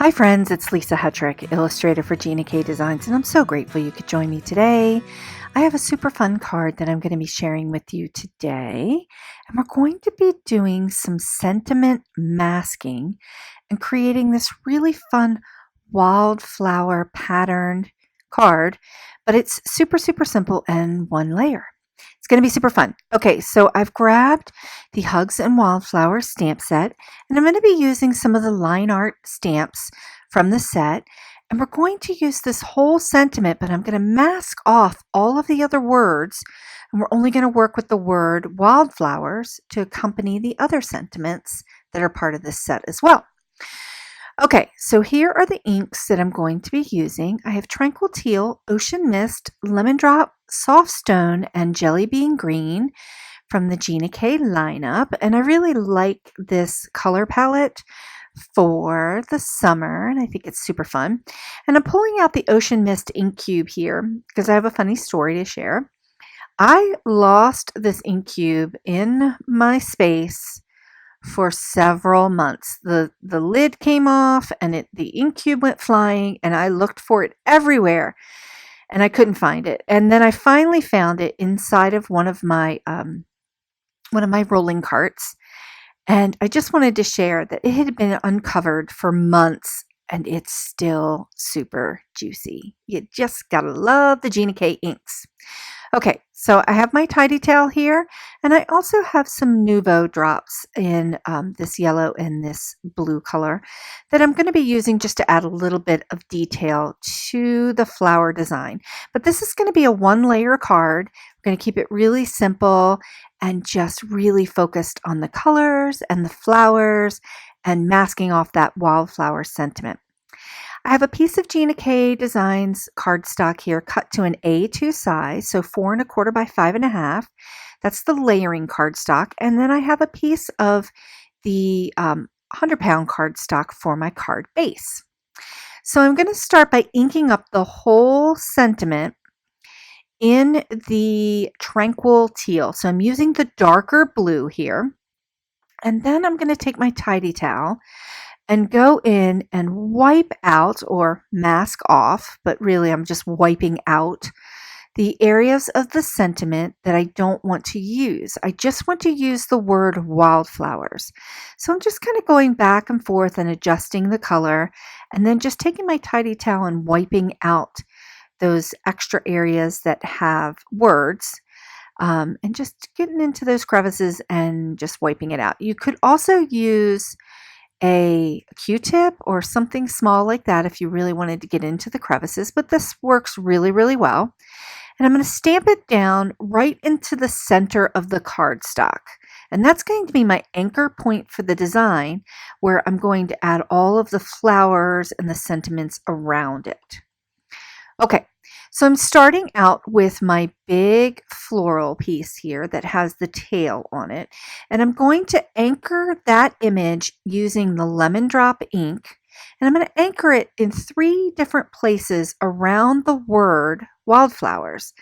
Hi friends, it's Lisa Hetrick, illustrator for Gina K Designs, and I'm so grateful you could join me today. I have a super fun card that I'm going to be sharing with you today, and we're going to be doing some sentiment masking and creating this really fun wildflower patterned card, but it's super simple and one layer. It's going to be super fun. Okay, so I've grabbed the Hugs and Wildflowers stamp set, and I'm going to be using some of the line art stamps from the set. And we're going to use this whole sentiment, but I'm going to mask off all of the other words, and we're only going to work with the word wildflowers to accompany the other sentiments that are part of this set as well. Okay, so here are the inks that I'm going to be using. I have Tranquil Teal, Ocean Mist, Lemon Drop, Soft Stone, and Jelly Bean Green from the Gina K lineup. And I really like this color palette for the summer, and I think it's super fun. And I'm pulling out the Ocean Mist ink cube here because I have a funny story to share. I lost this ink cube in my space for several months. The lid came off and the ink cube went flying, and I looked for it everywhere and I couldn't find it. And then I finally found it inside of one of my rolling carts. And I just wanted to share that it had been uncovered for months and it's still super juicy. You just gotta love the Gina K inks. Okay, so I have my tidy towel here, and I also have some Nuvo drops in this yellow and this blue color that I'm going to be using just to add a little bit of detail to the flower design. But this is going to be a one-layer card. We're going to keep it really simple and just really focused on the colors and the flowers and masking off that wildflower sentiment. I have a piece of Gina K Designs cardstock here cut to an A2 size, so 4 1/4 by 5 1/2. That's the layering cardstock. And then I have a piece of the 100-pound cardstock for my card base. So I'm going to start by inking up the whole sentiment in the Tranquil Teal. So I'm using the darker blue here. And then I'm going to take my tidy towel and go in and wipe out or mask off, but really I'm just wiping out the areas of the sentiment that I don't want to use. I just want to use the word wildflowers. So I'm just kind of going back and forth and adjusting the color, and then just taking my tidy towel and wiping out those extra areas that have words. And just getting into those crevices and just wiping it out. You could also use a Q-tip or something small like that if you really wanted to get into the crevices, but this works really well. And I'm going to stamp it down right into the center of the cardstock. And that's going to be my anchor point for the design, where I'm going to add all of the flowers and the sentiments around it. Okay, so I'm starting out with my big floral piece here that has the tail on it, and I'm going to anchor that image using the lemon drop ink, and I'm going to anchor it in 3 different places around the word wildflowers.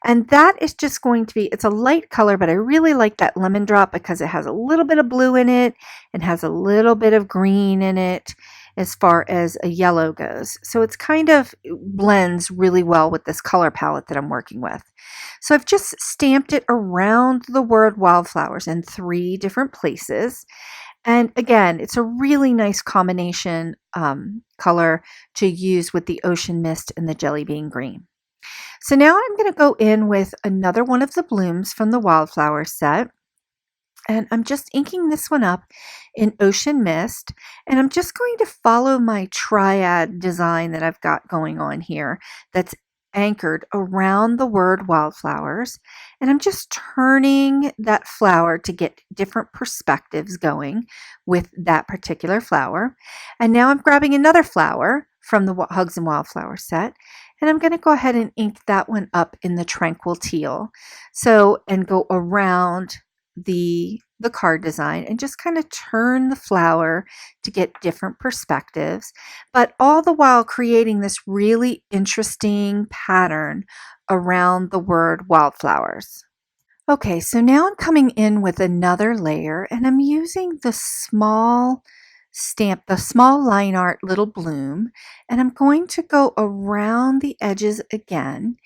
And that is just going to be, it's a light color, but I really like that lemon drop because it has a little bit of blue in it and has a little bit of green in it as far as a yellow goes. So it's kind of blends really well with this color palette that I'm working with. So I've just stamped it around the word wildflowers in 3 different places. And again, it's a really nice combination color to use with the Ocean Mist and the Jelly Bean Green. So now I'm going to go in with another one of the blooms from the Wildflower set. And I'm just inking this one up in Ocean Mist. And I'm just going to follow my triad design that I've got going on here that's anchored around the word wildflowers. And I'm just turning that flower to get different perspectives going with that particular flower. And now I'm grabbing another flower from the Hugs and Wildflowers set. And I'm going to go ahead and ink that one up in the Tranquil Teal. So, and go around the card design and just kind of turn the flower to get different perspectives, but all the while creating this really interesting pattern around the word wildflowers. Okay, so now I'm coming in with another layer, and I'm using the small stamp the small line art little bloom, and I'm going to go around the edges again.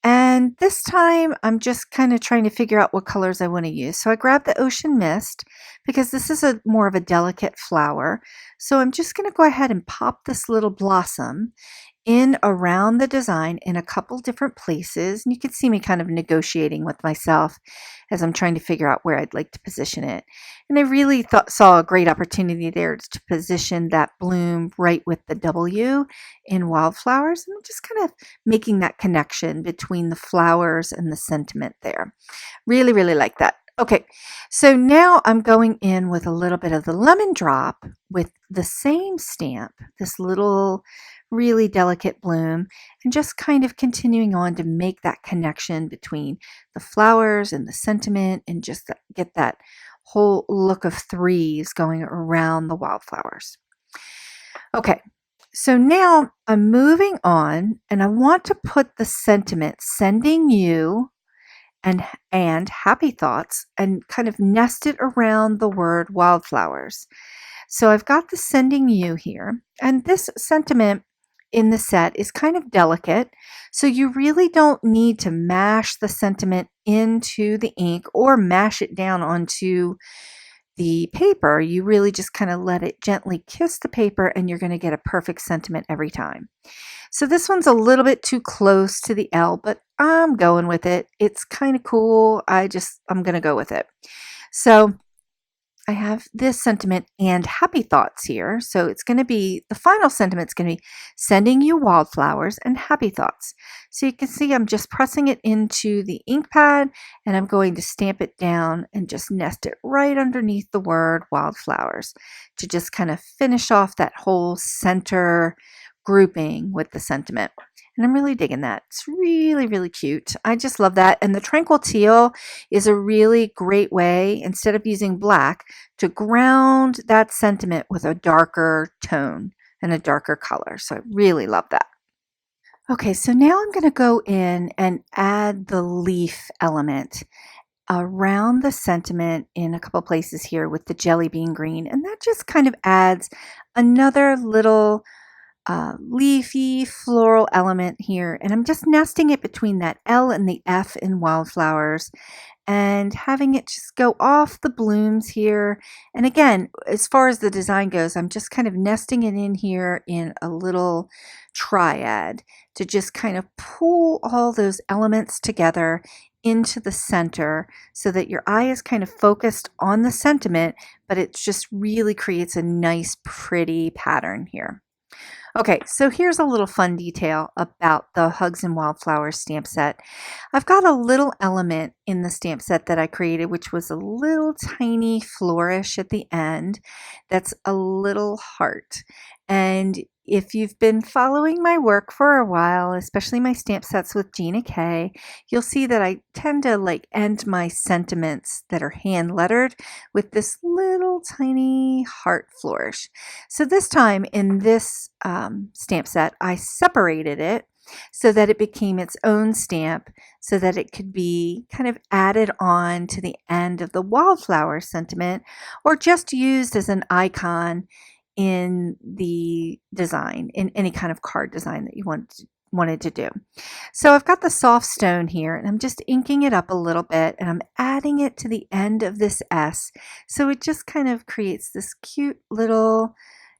And this time I'm just kind of trying to figure out what colors I want to use. So I grabbed the ocean mist because this is a more of a delicate flower. So I'm just going to go ahead and pop this little blossom in around the design in a couple different places. And you can see me kind of negotiating with myself as I'm trying to figure out where I'd like to position it. And I really saw a great opportunity there to position that bloom right with the W in Wildflowers, and just kind of making that connection between the flowers and the sentiment there. Really, really like that. Okay, so now I'm going in with a little bit of the lemon drop with the same stamp, this little really delicate bloom, and just kind of continuing on to make that connection between the flowers and the sentiment, and just get that whole look of threes going around the wildflowers. Okay, so now I'm moving on, and I want to put the sentiment sending you and happy thoughts and kind of nest it around the word wildflowers. So I've got the sending you here, and this sentiment in the set is kind of delicate, so you really don't need to mash the sentiment into the ink or mash it down onto the paper. You really just kind of let it gently kiss the paper, and you're going to get a perfect sentiment every time. So this one's a little bit too close to the L, but I'm going with it. It's kind of cool. I'm going to go with it. So I have this sentiment and happy thoughts here. So it's going to be, the final sentiment is going to be sending you wildflowers and happy thoughts. So you can see I'm just pressing it into the ink pad, and I'm going to stamp it down and just nest it right underneath the word wildflowers to just kind of finish off that whole center grouping with the sentiment. And I'm really digging that. It's really, really cute. I just love that. And the Tranquil Teal is a really great way, instead of using black, to ground that sentiment with a darker tone and a darker color. So I really love that. Okay, so now I'm going to go in and add the leaf element around the sentiment in a couple places here with the jelly bean green. And that just kind of adds another little leafy floral element here, and I'm just nesting it between that L and the F in Wildflowers and having it just go off the blooms here. And again, as far as the design goes, I'm just kind of nesting it in here in a little triad to just kind of pull all those elements together into the center so that your eye is kind of focused on the sentiment, but it just really creates a nice pretty pattern here. Okay, so here's a little fun detail about the Hugs and Wildflowers stamp set. I've got a little element in the stamp set that I created, which was a little tiny flourish at the end that's a little heart. And if you've been following my work for a while, especially my stamp sets with Gina K, you'll see that I tend to end my sentiments that are hand lettered with this little tiny heart flourish. So this time in this stamp set, I separated it so that it became its own stamp, so that it could be kind of added on to the end of the wildflower sentiment, or just used as an icon in the design, in any kind of card design that you wanted to do. So I've got the soft stone here, and I'm just inking it up a little bit, and I'm adding it to the end of this S, so it just kind of creates this cute little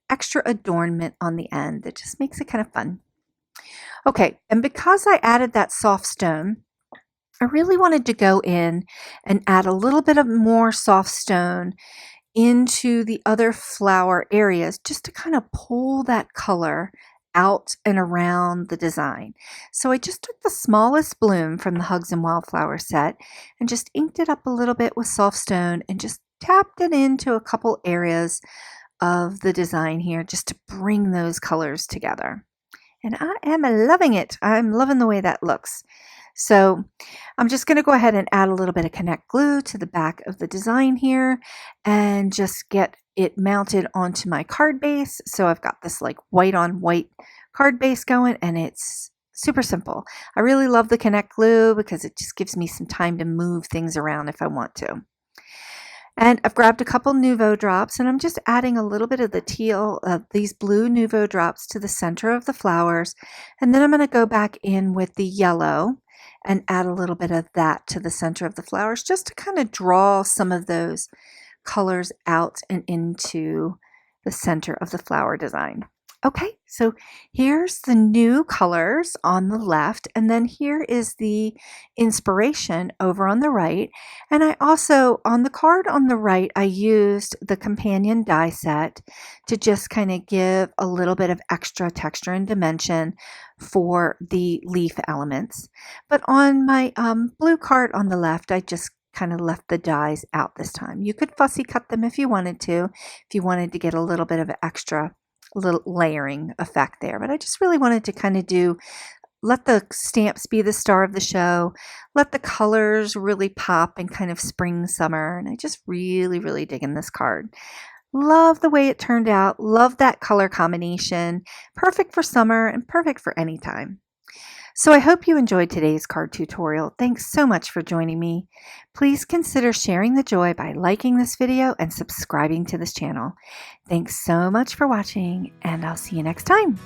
extra adornment on the end that just makes it kind of fun. Okay, and because I added that soft stone, I really wanted to go in and add a little bit of more soft stone into the other flower areas, just to kind of pull that color out and around the design. So I just took the smallest bloom from the Hugs and Wildflowers set and just inked it up a little bit with soft stone and just tapped it into a couple areas of the design here, just to bring those colors together. And I am loving it. I'm loving the way that looks. So I'm just going to go ahead and add a little bit of Connect glue to the back of the design here and just get it mounted onto my card base. So I've got this white on white card base going, and it's super simple. I really love the Connect glue because it just gives me some time to move things around if I want to. And I've grabbed a couple Nuvo drops, and I'm just adding a little bit of the teal, these blue Nuvo drops to the center of the flowers. And then I'm going to go back in with the yellow and add a little bit of that to the center of the flowers just to kind of draw some of those colors out and into the center of the flower design. Okay, so here's the new colors on the left, and then here is the inspiration over on the right. And I also, on the card on the right, I used the companion die set to just kind of give a little bit of extra texture and dimension for the leaf elements. But on my blue card on the left, I just kind of left the dies out this time. You could fussy cut them if you wanted to get a little bit of extra little layering effect there. But I just really wanted to kind of let the stamps be the star of the show, let the colors really pop in kind of spring, summer. And I just really dig in this card. Love the way it turned out. Love that color combination. Perfect for summer and perfect for any time. So I hope you enjoyed today's card tutorial. Thanks so much for joining me. Please consider sharing the joy by liking this video and subscribing to this channel. Thanks so much for watching, and I'll see you next time.